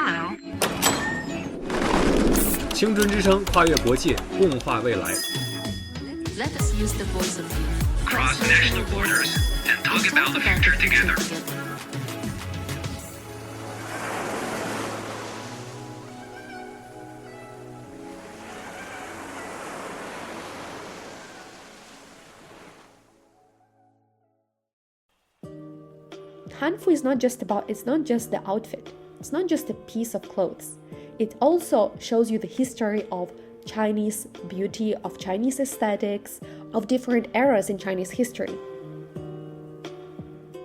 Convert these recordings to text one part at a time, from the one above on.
Hello. 青春之声跨越国界，共话未来。 Let us use the voice of youth. Cross national borders and talk about the future together. Hanfu is not just the outfit. It's not just a piece of clothes. It also shows you the history of Chinese beauty, of Chinese aesthetics, of different eras in Chinese history.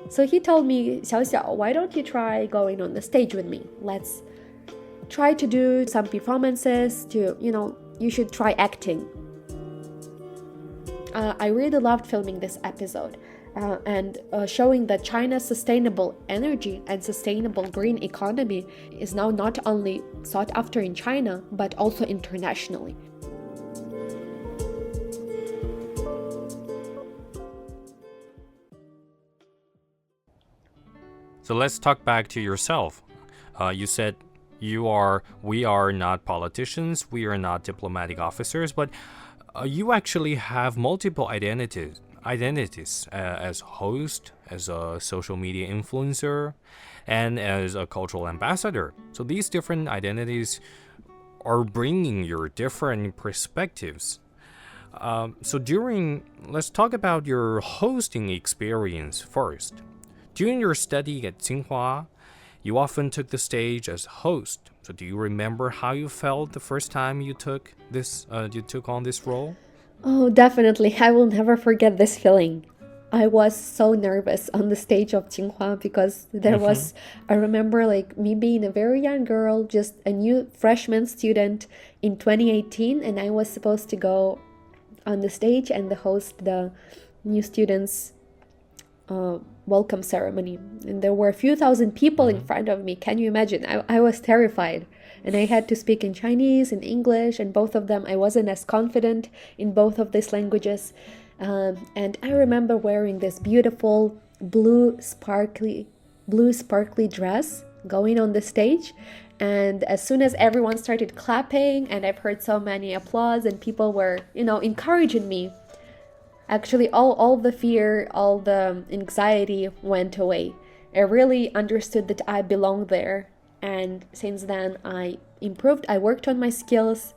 So he told me, Xiaoxiao, why don't you try going on the stage with me? Let's try to do some performances you should try acting. I really loved filming this episode. And showing that China's sustainable energy and sustainable green economy is now not only sought after in China, but also internationally. So let's talk back to yourself. You said we are not politicians, we are not diplomatic officers, but you actually have multiple identities as host, as a social media influencer, and as a cultural ambassador. So these different identities are bringing your different perspectives. Let's talk about your hosting experience first. During your study at Tsinghua, you often took the stage as host. So do you remember how you felt the first time you took on this role? Oh, definitely. I will never forget this feeling. I was so nervous on the stage of Tsinghua because I remember me being a very young girl, just a new freshman student in 2018, and I was supposed to go on the stage and host the new students' welcome ceremony. And there were a few thousand people in front of me. Can you imagine? I was terrified. And I had to speak in Chinese, in English, and both of them, I wasn't as confident in both of these languages. And I remember wearing this beautiful blue sparkly dress going on the stage. And as soon as everyone started clapping, and I've heard so many applause, and people were, encouraging me, actually all the fear, all the anxiety went away. I really understood that I belonged there. And since then, I improved. I worked on my skills.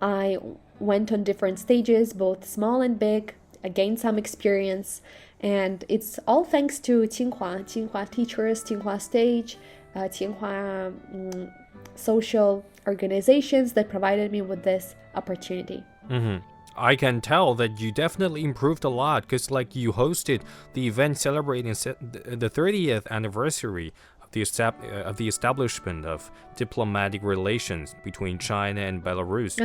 I went on different stages, both small and big. I gained some experience. And it's all thanks to Tsinghua teachers, Tsinghua stage, Tsinghua social organizations that provided me with this opportunity. Mm-hmm. I can tell that you definitely improved a lot because you hosted the event celebrating the 30th anniversary of the establishment of diplomatic relations between China and Belarus.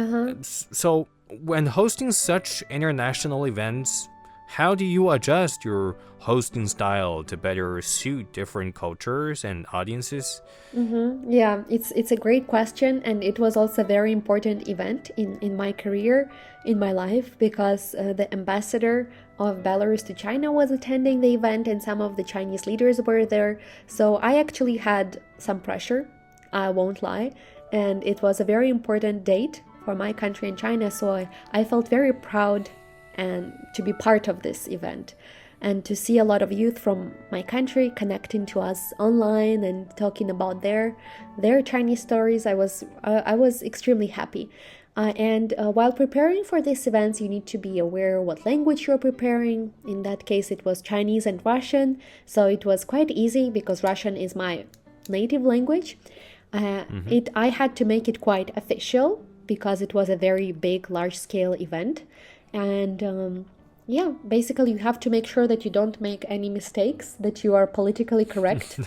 So when hosting such international events, how do you adjust your hosting style to better suit different cultures and audiences? Yeah, it's a great question, and it was also a very important event in my career, in my life, because the ambassador of Belarus to China was attending the event, and some of the Chinese leaders were there. So I actually had some pressure, I won't lie, and it was a very important date for my country and China. So I felt very proud and to be part of this event, and to see a lot of youth from my country connecting to us online and talking about their Chinese stories. I was extremely happy. And while preparing for these events, you need to be aware what language you're preparing. In that case, it was Chinese and Russian, so it was quite easy because Russian is my native language. I had to make it quite official because it was a very big, large-scale event. And basically you have to make sure that you don't make any mistakes, that you are politically correct.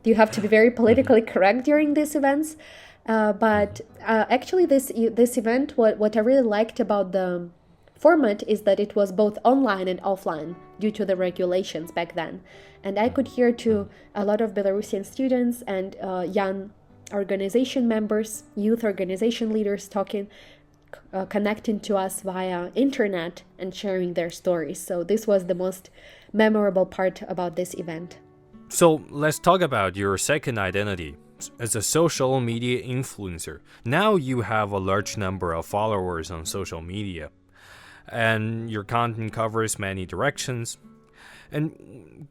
You have to be very politically correct during these events. But actually this event, what I really liked about the format is that it was both online and offline due to the regulations back then. And I could hear to a lot of Belarusian students and young organization members, youth organization leaders connecting to us via internet and sharing their stories. So this was the most memorable part about this event. So let's talk about your second identity, as a social media influencer. Now you have a large number of followers on social media, and your content covers many directions. And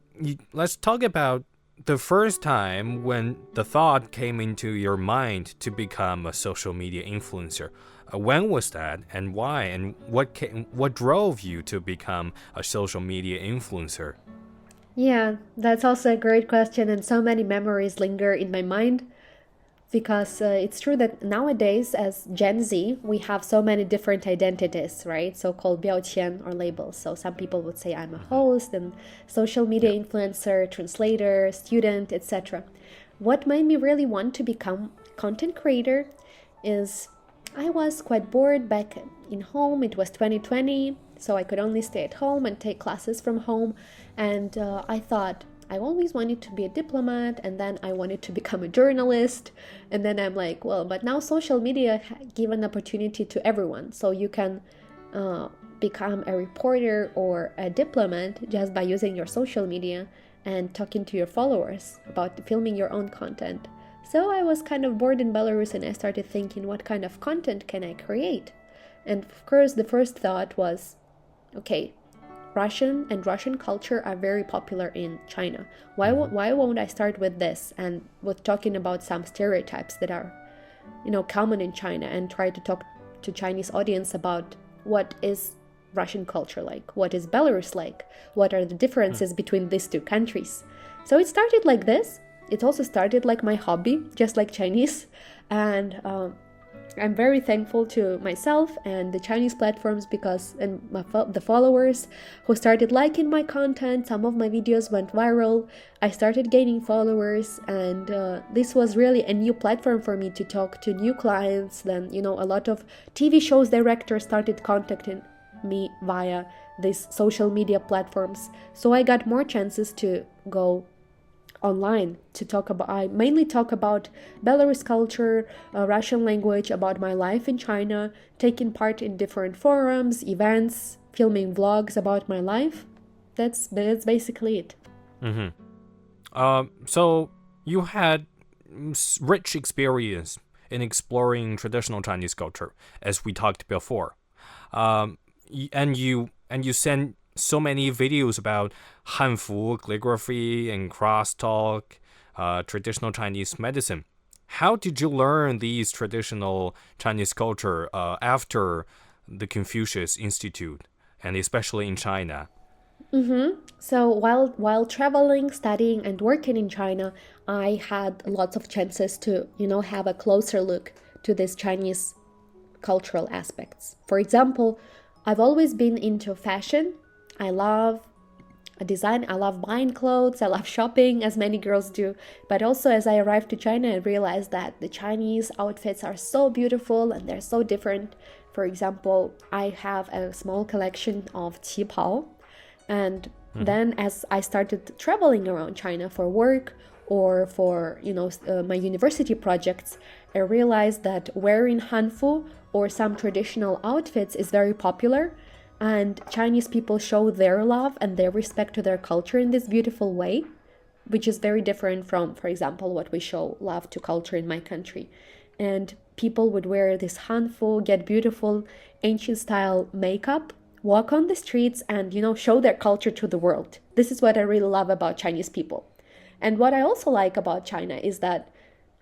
let's talk about the first time when the thought came into your mind to become a social media influencer. When was that, and why, and what drove you to become a social media influencer? Yeah, that's also a great question, and so many memories linger in my mind because it's true that nowadays, as Gen Z, we have so many different identities, right? So-called 标签 or labels. So some people would say I'm a host and social media influencer, translator, student, etc. What made me really want to become content creator is I was quite bored back in home. It was 2020, so I could only stay at home and take classes from home. And I thought, I always wanted to be a diplomat, and then I wanted to become a journalist. And then I'm like, well, but now social media give an opportunity to everyone. So you can become a reporter or a diplomat just by using your social media and talking to your followers about filming your own content. So I was kind of bored in Belarus, and I started thinking, what kind of content can I create? And of course, the first thought was, okay, Russian and Russian culture are very popular in China. Why won't I start with this and with talking about some stereotypes that are, common in China, and try to talk to Chinese audience about what is Russian culture like, what is Belarus like, what are the differences between these two countries. So it started like this. It also started like my hobby, just like Chinese, and I'm very thankful to myself and the Chinese platforms and the followers who started liking my content. Some of my videos went viral. I started gaining followers, and this was really a new platform for me to talk to new clients. Then, a lot of TV shows directors started contacting me via these social media platforms. So I got more chances to go online to talk about. I mainly talk about Belarus culture, Russian language, about my life in China, taking part in different forums, events, filming vlogs about my life. That's basically it. So you had rich experience in exploring traditional Chinese culture, as we talked before, and you sent so many videos about Hanfu, calligraphy, and crosstalk, traditional Chinese medicine. How did you learn these traditional Chinese culture after the Confucius Institute, and especially in China? So while traveling, studying, and working in China, I had lots of chances to, have a closer look to these Chinese cultural aspects. For example, I've always been into fashion. I love design, I love buying clothes, I love shopping, as many girls do. But also, as I arrived to China, I realized that the Chinese outfits are so beautiful and they're so different. For example, I have a small collection of qipao. And then as I started traveling around China for work or for, my university projects, I realized that wearing hanfu or some traditional outfits is very popular. And Chinese people show their love and their respect to their culture in this beautiful way, which is very different from, for example, what we show love to culture in my country. And people would wear this hanfu, get beautiful ancient style makeup, walk on the streets, and, show their culture to the world. This is what I really love about Chinese people. And what I also like about China is that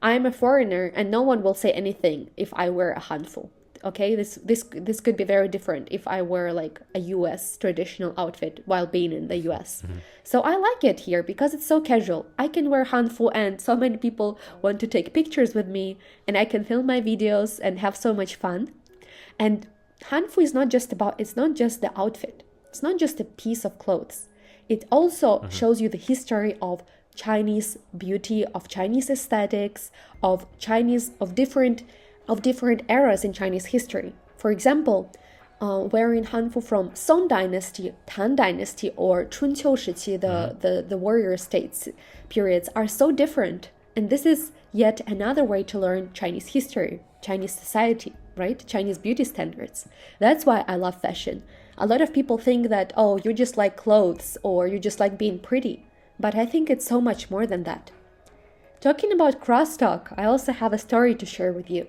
I'm a foreigner and no one will say anything if I wear a hanfu. Okay, this could be very different if I wear like a US traditional outfit while being in the US. So I like it here because it's so casual. I can wear hanfu and so many people want to take pictures with me, and I can film my videos and have so much fun. And hanfu is not just the outfit. It's not just a piece of clothes. It also shows you the history of Chinese beauty, of Chinese aesthetics, of different eras in Chinese history. For example, wearing hanfu from Song Dynasty, Tang Dynasty, or Chunqiu Shiqi, the warrior states periods, are so different. And this is yet another way to learn Chinese history, Chinese society, right? Chinese beauty standards. That's why I love fashion. A lot of people think that, oh, you just like clothes or you just like being pretty. But I think it's so much more than that. Talking about crosstalk, I also have a story to share with you.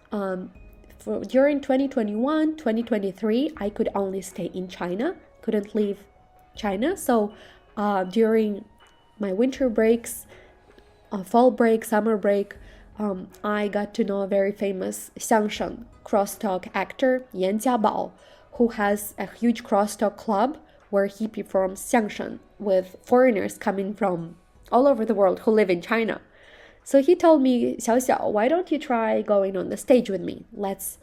During 2021, 2023, I could only stay in China, couldn't leave China. So during my winter breaks, fall break, summer break, I got to know a very famous Xiangshen crosstalk actor, Yan Jiabao, who has a huge crosstalk club where he performs Xiangshen with foreigners coming from all over the world who live in China. So he told me, Xiaoxiao, why don't you try going on the stage with me? Let's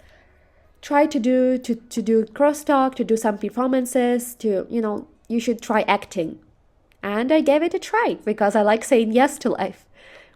try to do crosstalk, to do some performances, you should try acting. And I gave it a try because I like saying yes to life.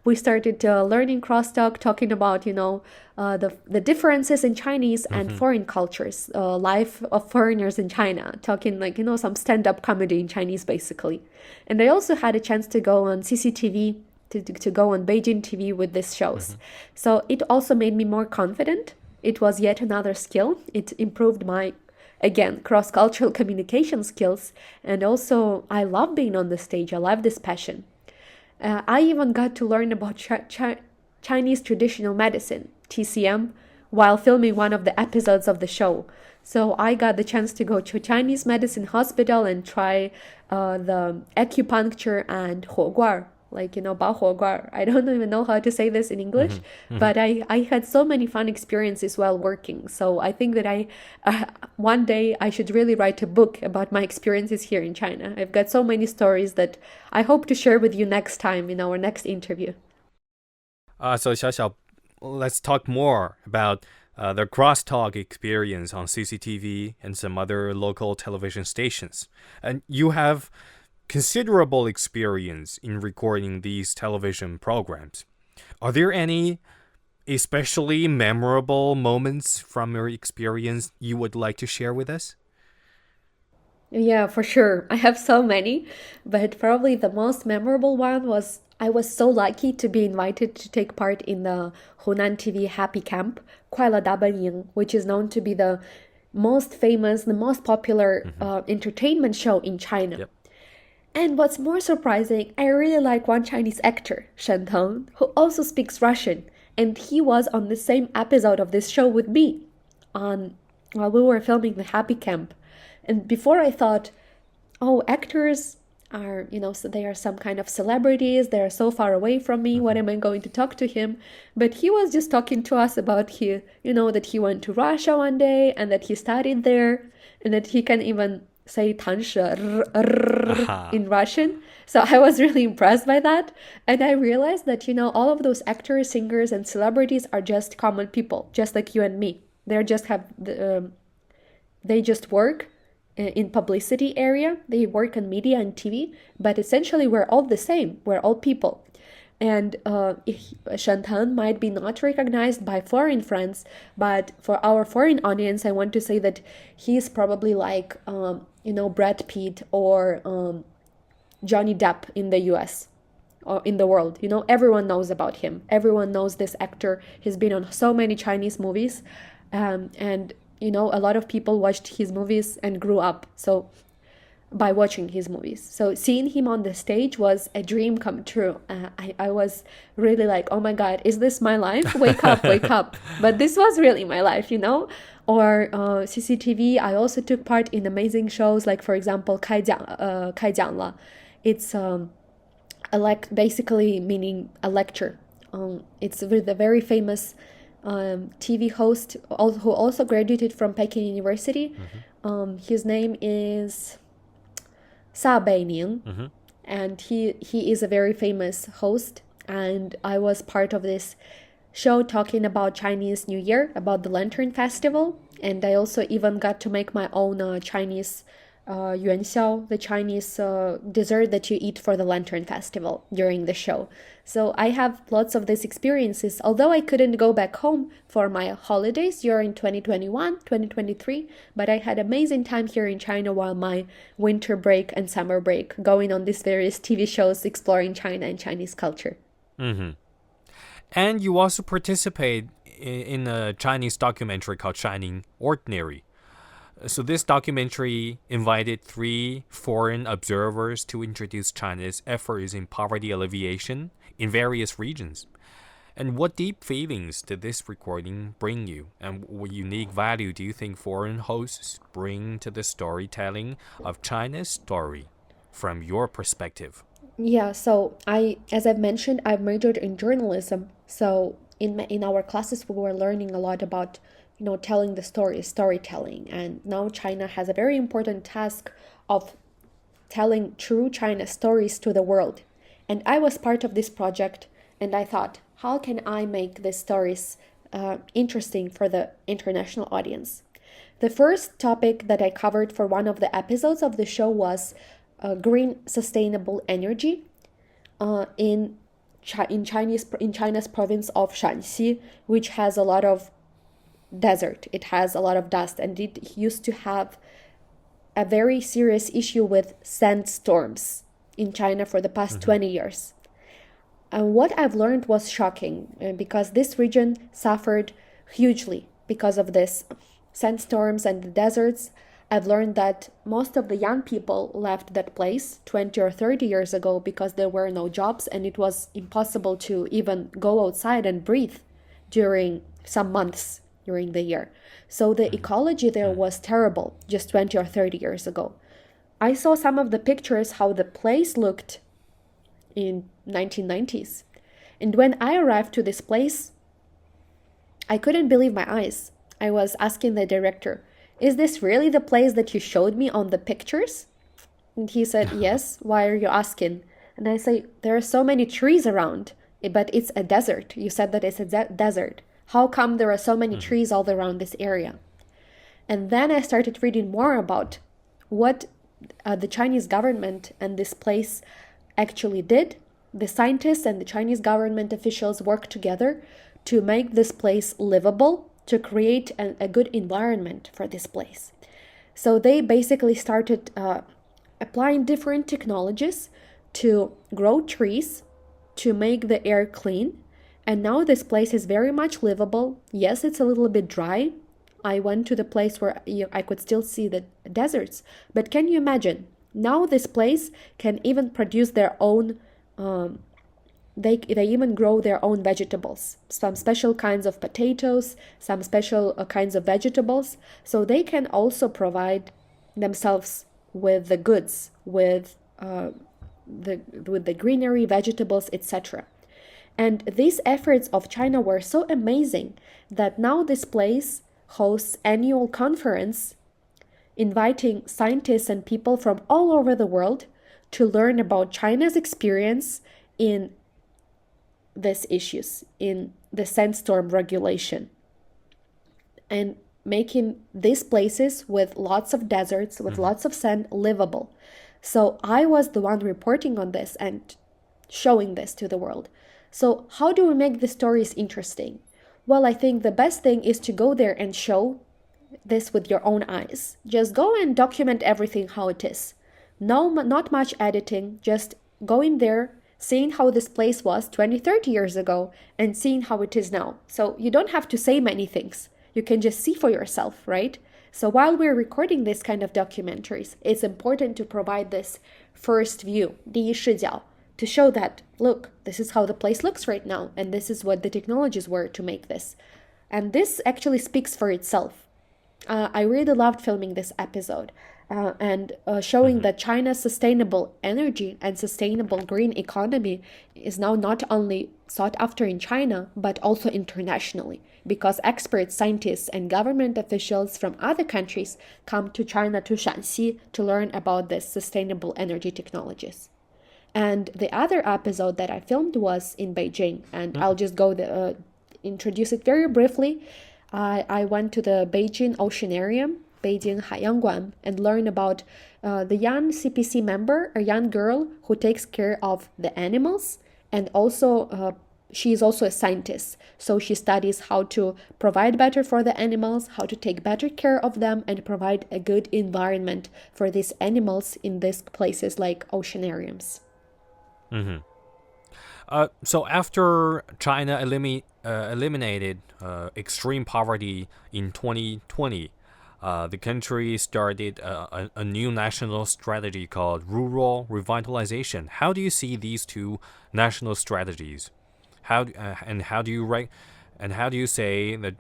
We started learning crosstalk, talking about, the differences in Chinese and foreign cultures, life of foreigners in China, talking some stand-up comedy in Chinese, basically. And I also had a chance to go on CCTV, to go on Beijing TV with these shows. So it also made me more confident. It was yet another skill. It improved my, again, cross-cultural communication skills. And also, I love being on the stage. I love this passion. I even got to learn about Chinese traditional medicine, TCM, while filming one of the episodes of the show. So I got the chance to go to Chinese medicine hospital and try the acupuncture and 火罐, 拔火罐. I don't even know how to say this in English, but I had so many fun experiences while working. So I think that one day I should really write a book about my experiences here in China. I've got so many stories that I hope to share with you next time in our next interview. So Xiaoxiao, let's talk more about the crosstalk experience on CCTV and some other local television stations. And you have considerable experience in recording these television programs. Are there any especially memorable moments from your experience you would like to share with us? Yeah, for sure. I have so many, but probably the most memorable one was I was so lucky to be invited to take part in the Hunan TV Happy Camp, 快乐大本营, which is known to be the most famous, the most popular entertainment show in China. Yep. And what's more surprising, I really like one Chinese actor, Shen Teng, who also speaks Russian, and he was on the same episode of this show with me while we were filming the Happy Camp. And before I thought, actors are, so they are some kind of celebrities, they are so far away from me, what am I going to talk to him? But he was just talking to us about that he went to Russia one day and that he studied there and that he can even say 弹舌 in Russian. So I was really impressed by that. And I realized that, all of those actors, singers, and celebrities are just common people, just like you and me. They just work in publicity area. They work in media and TV, but essentially we're all the same. We're all people. And Shantan might be not recognized by foreign friends, but for our foreign audience, I want to say that he's probably like, Brad Pitt or Johnny Depp in the US or in the world. Everyone knows about him. Everyone knows this actor. He's been on so many Chinese movies. And a lot of people watched his movies and grew up. So by watching his movies. So seeing him on the stage was a dream come true. I was really like, oh my God, is this my life? Wake up, wake up. But this was really my life, Or CCTV, I also took part in amazing shows like, for example, 开讲了. It's basically meaning a lecture. It's with a very famous TV host who also graduated from Peking University. His name is Sa Beining, and he is a very famous host, and I was part of this show talking about Chinese New Year, about the Lantern Festival, and I also even got to make my own Chinese yuanxiao, the Chinese dessert that you eat for the Lantern Festival during the show. So I have lots of these experiences, although I couldn't go back home for my holidays during 2021, 2023, but I had amazing time here in China while my winter break and summer break, going on these various TV shows exploring China and Chinese culture. And you also participate in a Chinese documentary called Shining Ordinary. So this documentary invited 3 foreign observers to introduce China's efforts in poverty alleviation in various regions. And what deep feelings did this recording bring you? And what unique value do you think foreign hosts bring to the storytelling of China's story from your perspective? Yeah, so as I've mentioned, I've majored in journalism. So in our classes, we were learning a lot about, telling the story, storytelling. And now China has a very important task of telling true China stories to the world. And I was part of this project, and I thought, how can I make these stories interesting for the international audience? The first topic that I covered for one of the episodes of the show was green sustainable energy in China's province of Shanxi, which has a lot of desert. It has a lot of dust, and it used to have a very serious issue with sandstorms in China for the past 20 years. And what I've learned was shocking because this region suffered hugely because of this sandstorms and the deserts. I've learned that most of the young people left that place 20 or 30 years ago because there were no jobs and it was impossible to even go outside and breathe during some months during the year. So the ecology there was terrible just 20 or 30 years ago. I saw some of the pictures how the place looked in 1990s. And when I arrived to this place, I couldn't believe my eyes. I was asking the director, is this really the place that you showed me on the pictures? And he said, yes, why are you asking? And I say, there are so many trees around, but it's a desert. You said that it's a desert. How come there are so many trees all around this area? And then I started reading more about what the Chinese government and this place actually did. The scientists and the Chinese government officials worked together to make this place livable, to create a good environment for this place. So they basically started applying different technologies to grow trees, to make the air clean. And now this place is very much livable. Yes, it's a little bit dry. I went to the place where I could still see the deserts. But can you imagine? Now this place can even produce their own, they even grow their own vegetables, some special kinds of potatoes, some special kinds of vegetables. So they can also provide themselves with the goods, with the greenery, vegetables, etc. And these efforts of China were so amazing that now this place hosts annual conference inviting scientists and people from all over the world to learn about China's experience in these issues, in the sandstorm regulation, and making these places with lots of deserts, with lots of sand, livable. So I was the one reporting on this and showing this to the world. So how do we make the stories interesting? Well, I think the best thing is to go there and show this with your own eyes. Just go and document everything how it is. No, not much editing, just going there, seeing how this place was 20, 30 years ago and seeing how it is now. So you don't have to say many things. You can just see for yourself, right? So while we're recording this kind of documentaries, it's important to provide this first view, 第一视角, to show that, look, this is how the place looks right now, and this is what the technologies were to make this. And this actually speaks for itself. I really loved filming this episode and showing that China's sustainable energy and sustainable green economy is now not only sought after in China, but also internationally, because experts, scientists, and government officials from other countries come to China, to Shanxi, to learn about this sustainable energy technologies. And the other episode that I filmed was in Beijing, and I'll just go introduce it very briefly. I went to the Beijing Oceanarium, Beijing Haiyangguan, and learned about the young CPC member, a young girl who takes care of the animals, and also she is also a scientist. So she studies how to provide better for the animals, how to take better care of them, and provide a good environment for these animals in these places like oceanariums. So after China eliminated extreme poverty in 2020, the country started a new national strategy called rural revitalization. How do you see these two national strategies? How do you say that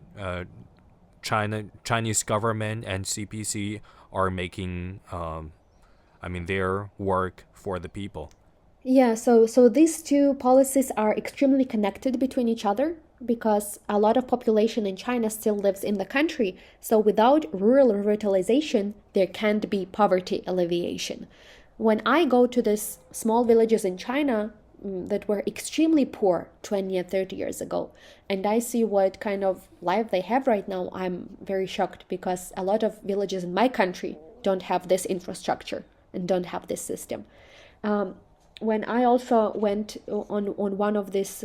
Chinese government and CPC are making their work for the people? Yeah, so these two policies are extremely connected between each other because a lot of population in China still lives in the country. So without rural revitalization, there can't be poverty alleviation. When I go to these small villages in China that were extremely poor 20 and 30 years ago, and I see what kind of life they have right now, I'm very shocked because a lot of villages in my country don't have this infrastructure and don't have this system. When I also went on one of these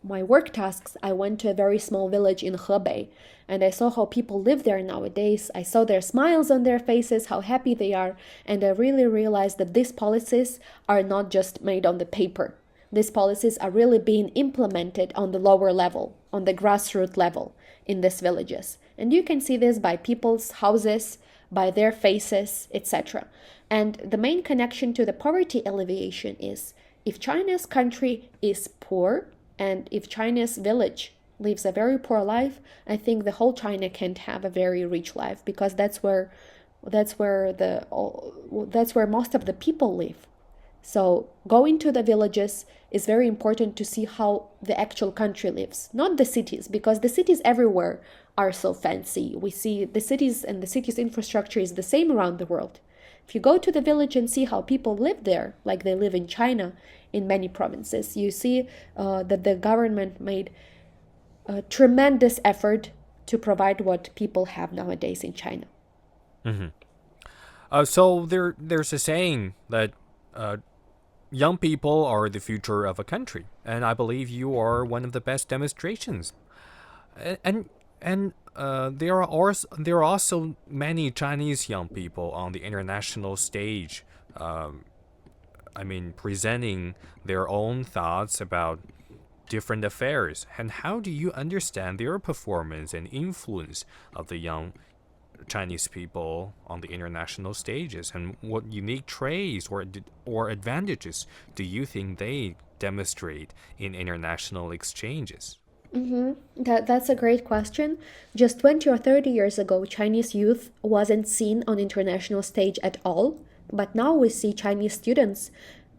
my work tasks, I went to a very small village in Hebei, and I saw how people live there nowadays. I saw their smiles on their faces, how happy they are, and I really realized that these policies are not just made on the paper. These policies are really being implemented on the lower level, on the grassroots level in these villages. And you can see this by people's houses, by their faces, etc. And the main connection to the poverty alleviation is if China's country is poor and if China's village lives a very poor life, I think the whole China can't have a very rich life because that's where most of the people live. So going to the villages is very important to see how the actual country lives, not the cities, because the cities everywhere are so fancy. We see the cities and the cities' infrastructure is the same around the world. If you go to the village and see how people live there, like they live in China, in many provinces, you see that the government made a tremendous effort to provide what people have nowadays in China. So there's a saying that young people are the future of a country, and I believe you are one of the best demonstrations. And there are also many Chinese young people on the international stage, presenting their own thoughts about different affairs. And how do you understand their performance and influence of the young Chinese people on the international stages? And what unique traits or advantages do you think they demonstrate in international exchanges? That's a great question. Just 20 or 30 years ago, Chinese youth wasn't seen on international stage at all. But now we see Chinese students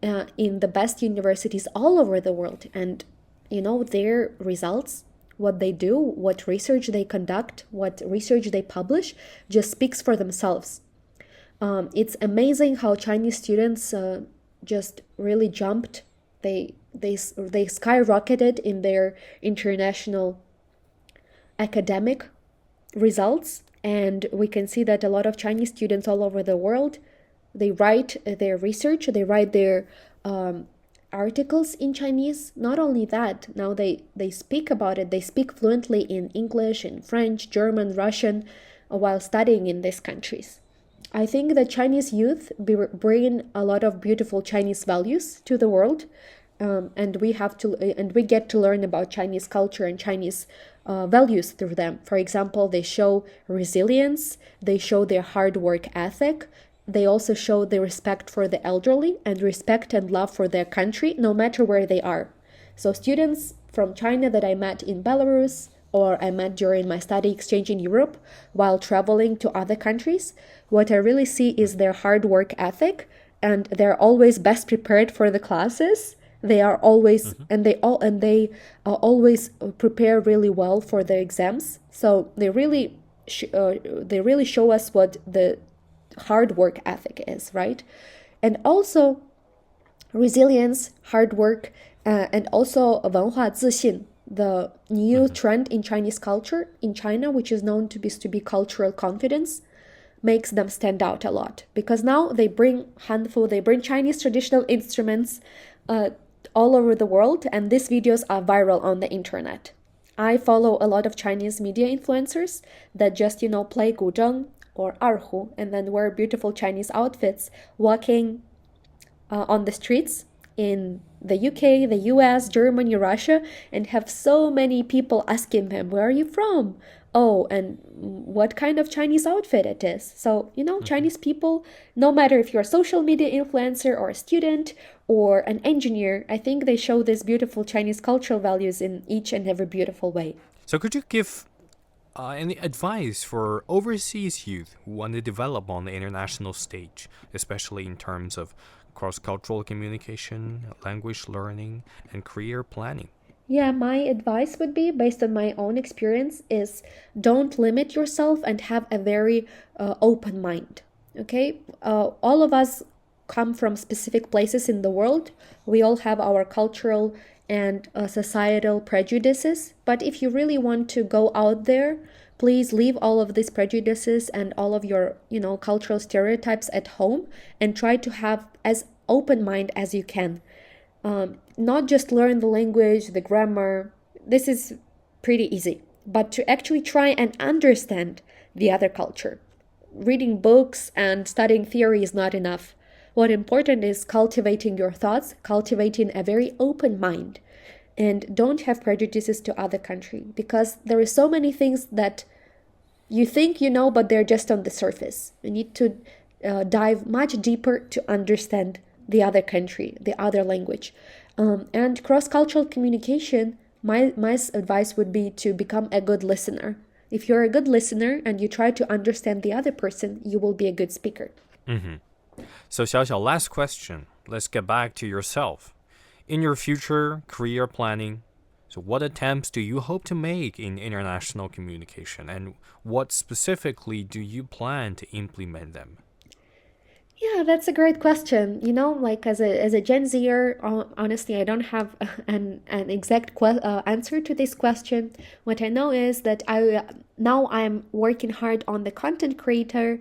in the best universities all over the world. And, their results, what they do, what research they conduct, what research they publish, just speaks for themselves. It's amazing how Chinese students just really jumped. They skyrocketed in their international academic results, and we can see that a lot of Chinese students all over the world, they write their research, they write their articles in Chinese. Not only that, now they speak about it, they speak fluently in English, in French, German, Russian, while studying in these countries. I think that Chinese youth bring a lot of beautiful Chinese values to the world, and we get to learn about Chinese culture and Chinese values through them. For example, they show resilience, they show their hard work ethic, they also show the respect for the elderly and respect and love for their country, no matter where they are. So students from China that I met in Belarus, or I met during my study exchange in Europe while traveling to other countries, what I really see is their hard work ethic, and they're always best prepared for the classes. They are always they always prepare really well for the exams. So they really show us what the hard work ethic is, right? And also resilience, hard work, and also 文化自信, the new trend in Chinese culture in China, which is known to be cultural confidence, makes them stand out a lot, because now they bring Chinese traditional instruments all over the world, and these videos are viral on the internet. I follow a lot of Chinese media influencers that just play guzheng or erhu and then wear beautiful Chinese outfits, walking on the streets in the UK, the US, Germany, Russia, and have so many people asking them, where are you from? oh, and what kind of Chinese outfit it is. So, Chinese people, no matter if you're a social media influencer or a student or an engineer, I think they show these beautiful Chinese cultural values in each and every beautiful way. So could you give any advice for overseas youth who want to develop on the international stage, especially in terms of cross-cultural communication, language learning, and career planning? Yeah, my advice would be, based on my own experience, is don't limit yourself and have a very open mind. Okay? All of us come from specific places in the world. We all have our cultural and societal prejudices. But if you really want to go out there, please leave all of these prejudices and all of your, cultural stereotypes at home and try to have as open mind as you can. Not just learn the language, the grammar. This is pretty easy. But to actually try and understand the other culture. Reading books and studying theory is not enough. What important is cultivating your thoughts, cultivating a very open mind, and don't have prejudices to other country, because there are so many things that you think you know, but they're just on the surface. You need to dive much deeper to understand the other country, the other language. And cross-cultural communication, my advice would be to become a good listener. If you're a good listener and you try to understand the other person, you will be a good speaker. Mm-hmm. So Xiaoxiao, last question. Let's get back to yourself. In your future career planning, so what attempts do you hope to make in international communication, and what specifically do you plan to implement them? Yeah, that's a great question. Like as a Gen Zer, honestly, I don't have an exact answer to this question. What I know is that I'm working hard on the content creator.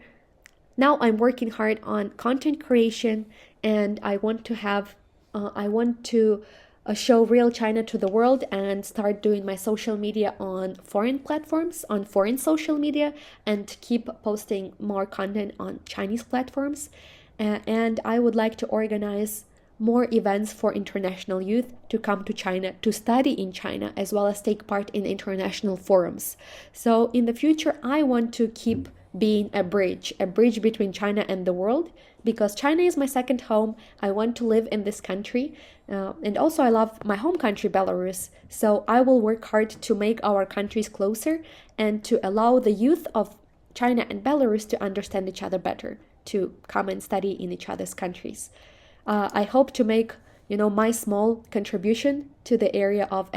Now I'm working hard on content creation, and I want to show real China to the world and start doing my social media on foreign platforms, on foreign social media, and keep posting more content on Chinese platforms. And I would like to organize more events for international youth to come to China, to study in China, as well as take part in international forums. So in the future, I want to keep being a bridge between China and the world, because China is my second home. I want to live in this country. And also I love my home country, Belarus. So I will work hard to make our countries closer and to allow the youth of China and Belarus to understand each other better, to come and study in each other's countries. I hope to make, my small contribution to the area of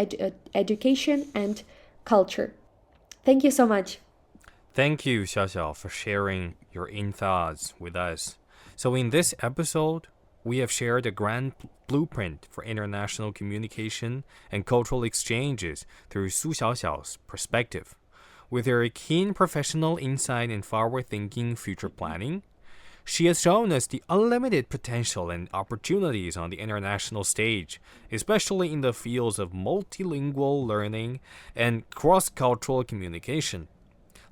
education and culture. Thank you so much. Thank you, Xiaoxiao, for sharing your thoughts with us. So in this episode, we have shared a grand blueprint for international communication and cultural exchanges through Su Xiaoxiao's perspective. With her keen professional insight and forward-thinking future planning, she has shown us the unlimited potential and opportunities on the international stage, especially in the fields of multilingual learning and cross-cultural communication.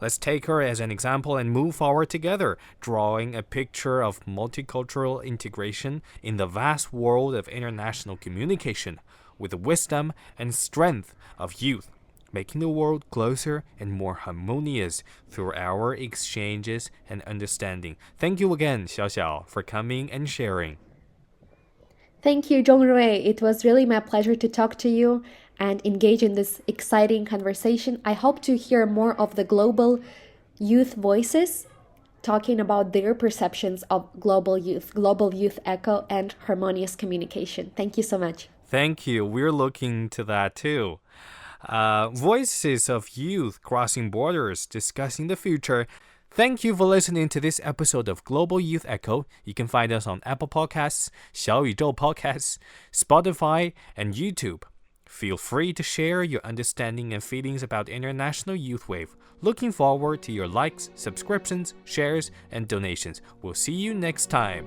Let's take her as an example and move forward together, drawing a picture of multicultural integration in the vast world of international communication with the wisdom and strength of youth, making the world closer and more harmonious through our exchanges and understanding. Thank you again, Xiaoxiao, for coming and sharing. Thank you, Zhongrui. It was really my pleasure to talk to you and engage in this exciting conversation. I hope to hear more of the global youth voices talking about their perceptions of global youth echo, and harmonious communication. Thank you so much. Thank you. We're looking to that too. Voices of youth crossing borders, discussing the future. Thank you for listening to this episode of Global Youth Echo. You can find us on Apple Podcasts, 小宇宙 Podcasts, Spotify, and YouTube. Feel free to share your understanding and feelings about International Youth Wave. Looking forward to your likes, subscriptions, shares, and donations. We'll see you next time.